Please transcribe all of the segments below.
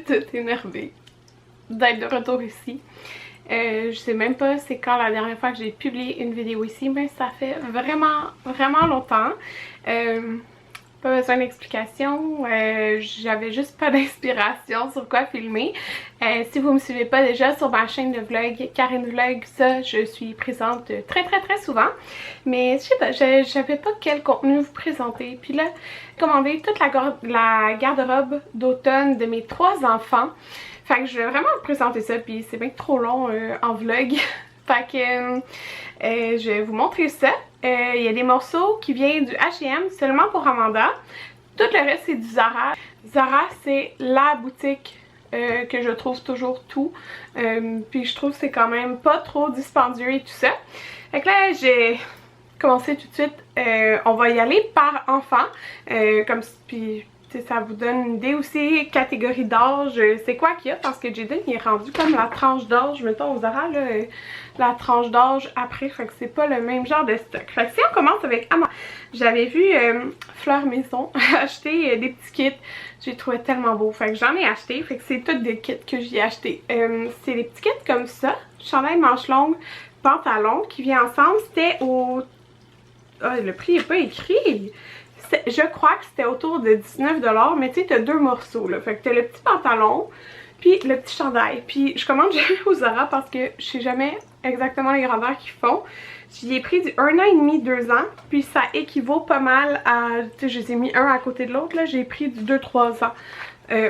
toute énervée d'être de retour ici. Je sais même pas c'est quand la dernière fois que j'ai publié une vidéo ici, mais ça fait vraiment longtemps. Pas besoin d'explication, j'avais juste pas d'inspiration sur quoi filmer. Si vous me suivez pas déjà sur ma chaîne de vlog, Karine Vlog, ça je suis présente très souvent. Mais je sais pas, j'avais pas quel contenu vous présenter. Puis là, j'ai commandé toute la garde-robe d'automne de mes 3 enfants. Fait que je vais vraiment vous présenter ça, puis c'est bien trop long en vlog. Fait que je vais vous montrer ça. Il y a des morceaux qui viennent du H&M seulement pour Amanda. Tout le reste c'est du Zara. Zara c'est la boutique que je trouve toujours tout. Puis je trouve que c'est quand même pas trop dispendieux et tout ça. Fait que là j'ai commencé tout de suite. On va y aller par enfant. Puis ça vous donne une idée aussi, catégorie d'âge, c'est quoi qu'il y a, parce que Jaden il est rendu comme la tranche d'âge, mettons au Zara, là, la tranche d'âge après, fait que c'est pas le même genre de stock. Fait que si on commence avec Amanda, j'avais vu Fleur Maison acheter des petits kits, j'ai trouvé tellement beau, fait que j'en ai acheté, fait que c'est tous des kits que j'ai acheté. C'est des petits kits comme ça, chandail manche longue, pantalon, qui vient ensemble, c'était au... Ah, le prix est pas écrit! Je crois que c'était autour de 19$, mais tu sais, t'as 2 morceaux, là. Fait que t'as le petit pantalon, puis le petit chandail. Puis je commande jamais au Zara parce que je sais jamais exactement les grandeurs qu'ils font. J'y ai pris du 1 an et demi, 2 ans, puis ça équivaut pas mal à... Tu sais, je les ai mis un à côté de l'autre, là. J'ai pris du 2-3 ans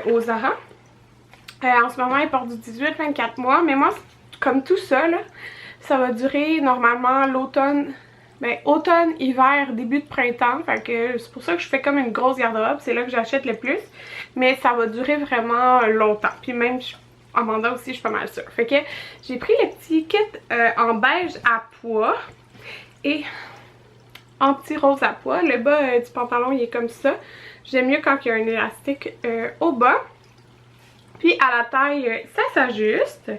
au Zara. En ce moment, ils portent du 18-24 mois, mais moi, comme tout ça, là, ça va durer normalement l'automne... Ben, automne, hiver, début de printemps, fait que c'est pour ça que je fais comme une grosse garde-robe, c'est là que j'achète le plus, mais ça va durer vraiment longtemps, puis même Amanda aussi je suis pas mal sûre. Fait que j'ai pris le petit kit en beige à pois et en petit rose à pois. Le bas du pantalon il est comme ça, j'aime mieux quand il y a un élastique au bas, puis à la taille ça s'ajuste.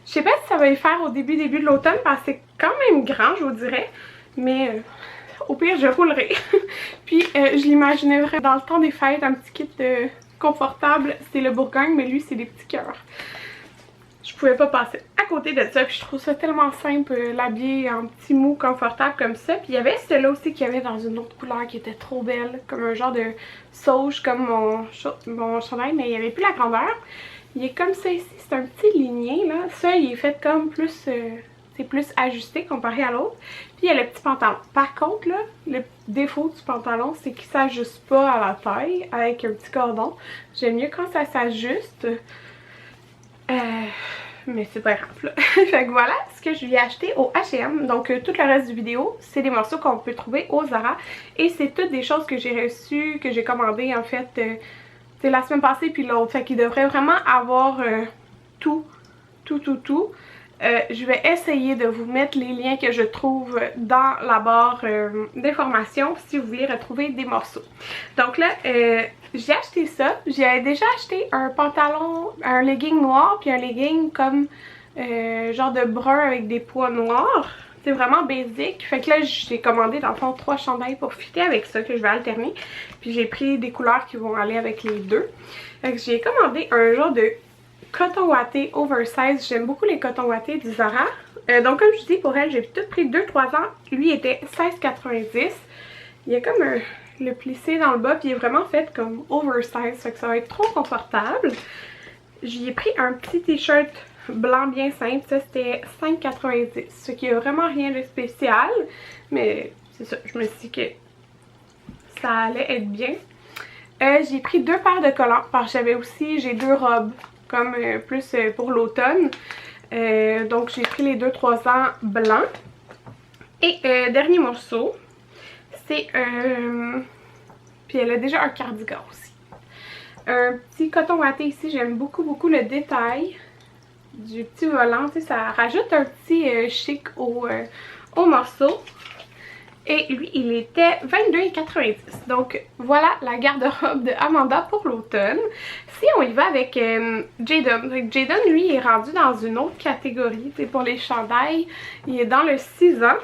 Je sais pas si ça va y faire au début de l'automne parce que c'est quand même grand je vous dirais. Mais au pire je roulerai. Puis je l'imaginais vraiment dans le temps des fêtes, un petit kit confortable, c'est le Bourgogne, mais lui c'est des petits cœurs. Je pouvais pas passer à côté de ça, puis je trouve ça tellement simple, l'habiller en petit mou confortable comme ça. Puis il y avait celui-là aussi qu'il y avait dans une autre couleur qui était trop belle, comme un genre de sauge comme mon chandail, mais il n'y avait plus la grandeur. Il est comme ça ici, c'est un petit ligné là, ça il est fait comme plus... c'est plus ajusté comparé à l'autre. Puis il y a le petit pantalon. Par contre, là, le défaut du pantalon, c'est qu'il s'ajuste pas à la taille avec un petit cordon. J'aime mieux quand ça s'ajuste. Mais c'est pas grave, là. Fait que voilà ce que je lui ai acheté au H&M. Donc tout le reste du vidéo, c'est des morceaux qu'on peut trouver au Zara. Et c'est toutes des choses que j'ai reçues, que j'ai commandées en fait c'est la semaine passée puis l'autre. Fait qu'il devrait vraiment avoir tout. Je vais essayer de vous mettre les liens que je trouve dans la barre d'informations si vous voulez retrouver des morceaux. Donc là, j'ai acheté ça. J'ai déjà acheté un pantalon, un legging noir puis un legging comme genre de brun avec des pois noirs. C'est vraiment basique. Fait que là, j'ai commandé dans le fond 3 chandails pour fitter avec ça que je vais alterner. Puis j'ai pris des couleurs qui vont aller avec les deux. Fait que j'ai commandé un genre de coton watté oversize. J'aime beaucoup les cotons wattés du Zara. Donc comme je dis, pour elle, j'ai tout pris 2-3 ans. Lui était 16,90. Il y a comme le plissé dans le bas, puis il est vraiment fait comme oversize. Fait que ça va être trop confortable. J'y ai pris un petit t-shirt blanc bien simple. Ça, c'était 5,90. Ce qui a vraiment rien de spécial. Mais c'est ça, je me suis dit que ça allait être bien. J'ai pris 2 paires de collants parce que j'ai 2 robes comme plus pour l'automne. Donc j'ai pris les 2-3 ans blancs. Et dernier morceau, c'est puis elle a déjà un cardigan aussi. Un petit coton watté ici, j'aime beaucoup le détail du petit volant. Tu sais, ça rajoute un petit chic au morceau. Et lui, il était 22,90$. Donc voilà la garde-robe de Amanda pour l'automne. Si on y va avec Jaden. Jaden, lui, il est rendu dans une autre catégorie. Pour les chandails, il est dans le 6 ans.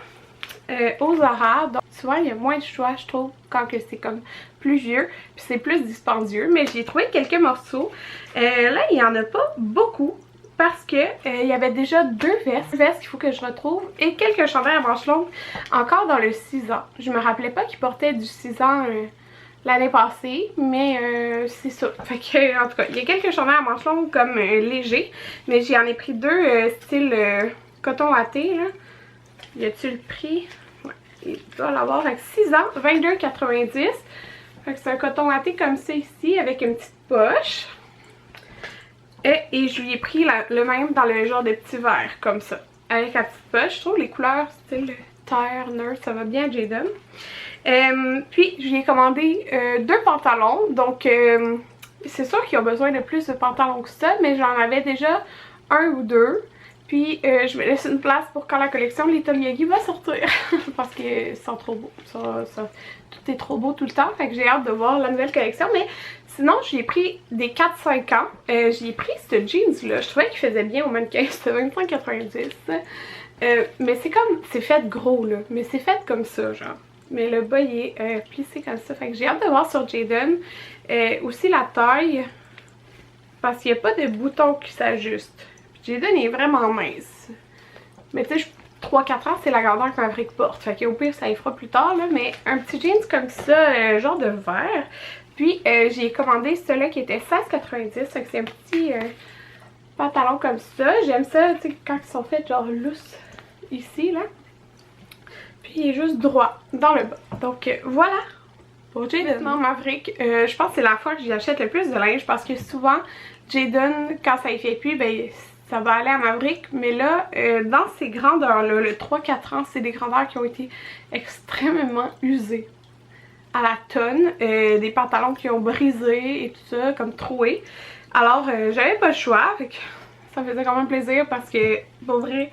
au Zara. Donc souvent il y a moins de choix je trouve quand que c'est comme plus vieux, puis c'est plus dispendieux. Mais j'ai trouvé quelques morceaux. Là il n'y en a pas beaucoup parce que il y avait déjà deux vestes qu'il faut que je retrouve et quelques chandails à manches longues encore dans le 6 ans. Je me rappelais pas qu'ils portaient du 6 ans l'année passée, mais c'est ça. Fait que, en tout cas, il y a quelques chandails à manches longues comme légers, mais j'en ai pris deux style coton watté, là. Y a-tu le prix? Ouais, il doit l'avoir. Fait que 6 ans, 22,90. Fait que c'est un coton watté comme ça ici, avec une petite poche. Et je lui ai pris le même dans le genre de petit verre, comme ça. Avec la petite poche. Je trouve les couleurs style terre, nerd, ça va bien à Jadon. Puis je lui ai commandé deux pantalons, donc c'est sûr qu'ils ont besoin de plus de pantalons que ça, mais j'en avais déjà un ou deux. Puis je me laisse une place pour quand la collection Little Yogi va sortir parce qu'ils sont trop beaux, tout est trop beau tout le temps, fait que j'ai hâte de voir la nouvelle collection. Mais sinon j'ai pris des 4-5 ans, j'ai pris ce jeans là, je trouvais qu'il faisait bien au mannequin, c'était 25,90. Mais c'est comme, c'est fait gros là, mais c'est fait comme ça genre. Mais le bas il est plissé comme ça, fait que j'ai hâte de voir sur Jadon. Aussi la taille, parce qu'il n'y a pas de bouton qui s'ajuste. Jadon est vraiment mince. Mais tu sais, 3-4 ans c'est la grandeur que Maverick porte, fait qu'au pire ça y fera plus tard là. Mais un petit jeans comme ça, genre de vert. Puis j'ai commandé celui-là qui était 16,90, fait que c'est un petit pantalon comme ça. J'aime ça, tu sais, quand ils sont faits genre loose ici là. Puis il est juste droit dans le bas. Donc voilà pour Jadon. Non, Maverick, je pense que c'est la fois que j'achète le plus de linge parce que souvent Jadon, quand ça y fait plus, ben ça va aller à Maverick. Mais là, dans ces grandeurs là, le 3-4 ans, c'est des grandeurs qui ont été extrêmement usées à la tonne. Des pantalons qui ont brisé et tout ça, comme troués. Alors j'avais pas le choix, fait que ça me faisait quand même plaisir parce que pour vrai,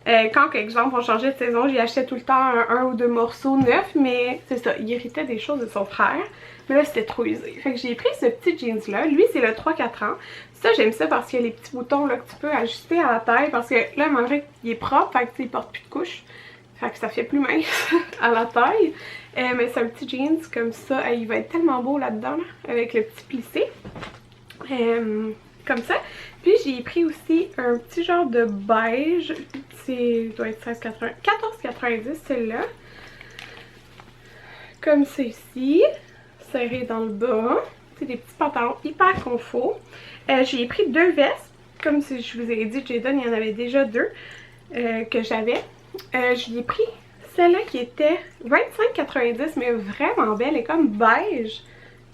quand exemple on changeait de saison, j'y achetais tout le temps un ou deux morceaux neufs, mais c'est ça, il héritait des choses de son frère. Mais là c'était trop usé. Fait que j'ai pris ce petit jeans là, lui c'est le 3-4 ans. Ça j'aime ça parce qu'il y a les petits boutons là que tu peux ajuster à la taille. Parce que là Maverick il est propre, fait que il porte plus de couches. Fait que ça fait plus mince à la taille. Mais c'est un petit jeans comme ça, il va être tellement beau là-dedans là, avec le petit plissé. Comme ça. Puis j'ai pris aussi un petit genre de beige. C'est doit être 14,90 celle-là. Comme ceci. Serré dans le bas. C'est des petits pantalons hyper confort. J'ai pris deux vestes. Comme si je vous ai dit, Jadon, il y en avait déjà deux que j'avais. J'ai pris celle-là qui était 25,90 mais vraiment belle. Elle est comme beige.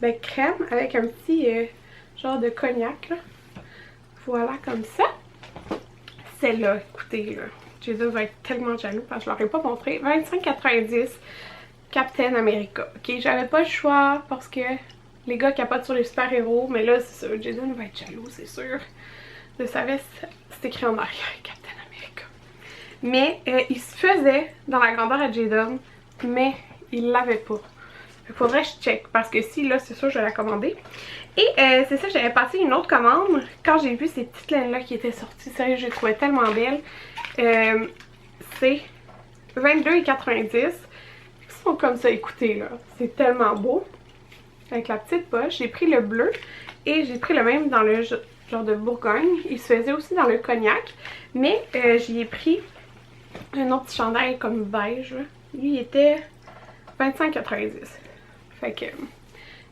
Ben crème avec un petit genre de cognac là. Voilà comme ça. Celle-là, écoutez là, Jadon va être tellement jaloux parce que je leur ai pas montré. 25,90 Captain America. Ok, j'avais pas le choix parce que les gars capotent sur les super-héros. Mais là, c'est ça, Jadon va être jaloux, c'est sûr. De sa veste, c'est écrit en arrière, Captain America. Mais il se faisait dans la grandeur à Jadon, mais il l'avait pas. Il faudrait que je check parce que si là c'est sûr je vais la commander. Et c'est ça, j'avais passé une autre commande quand j'ai vu ces petites laines là qui étaient sorties. Sérieux, je les trouvais tellement belles. C'est 22,90. Ils sont comme ça, écoutez là. C'est tellement beau. Avec la petite poche. J'ai pris le bleu et j'ai pris le même dans le genre de Bourgogne. Il se faisait aussi dans le cognac. Mais j'y ai pris un autre petit chandail comme beige. Lui il était 25,90. Fait que,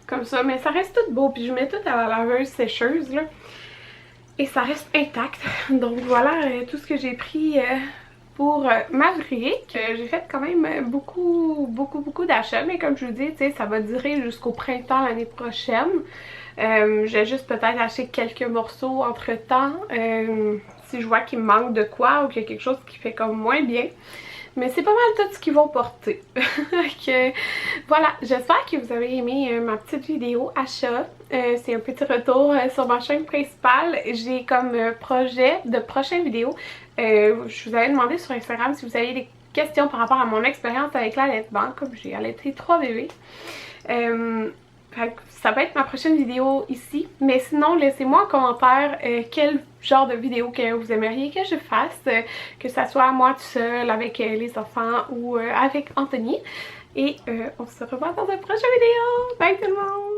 comme ça, mais ça reste tout beau. Puis je mets tout à la laveuse sécheuse, là. Et ça reste intact. Donc voilà tout ce que j'ai pris pour Maverick. J'ai fait quand même beaucoup d'achats. Mais comme je vous dis, tu sais, ça va durer jusqu'au printemps l'année prochaine. J'ai juste peut-être acheté quelques morceaux entre temps. Si je vois qu'il me manque de quoi ou qu'il y a quelque chose qui fait comme moins bien. Mais c'est pas mal tout ce qu'ils vont porter. Donc, voilà, j'espère que vous avez aimé ma petite vidéo achat. C'est un petit retour sur ma chaîne principale. J'ai comme projet de prochaine vidéo. Je vous avais demandé sur Instagram si vous avez des questions par rapport à mon expérience avec l'allaitement, comme j'ai allaité 3 bébés. Fait que ça va être ma prochaine vidéo ici. Mais sinon, laissez-moi en commentaire quel genre de vidéo que vous aimeriez que je fasse. Que ça soit moi tout seul, avec les enfants ou avec Anthony. Et on se revoit dans une prochaine vidéo. Bye tout le monde!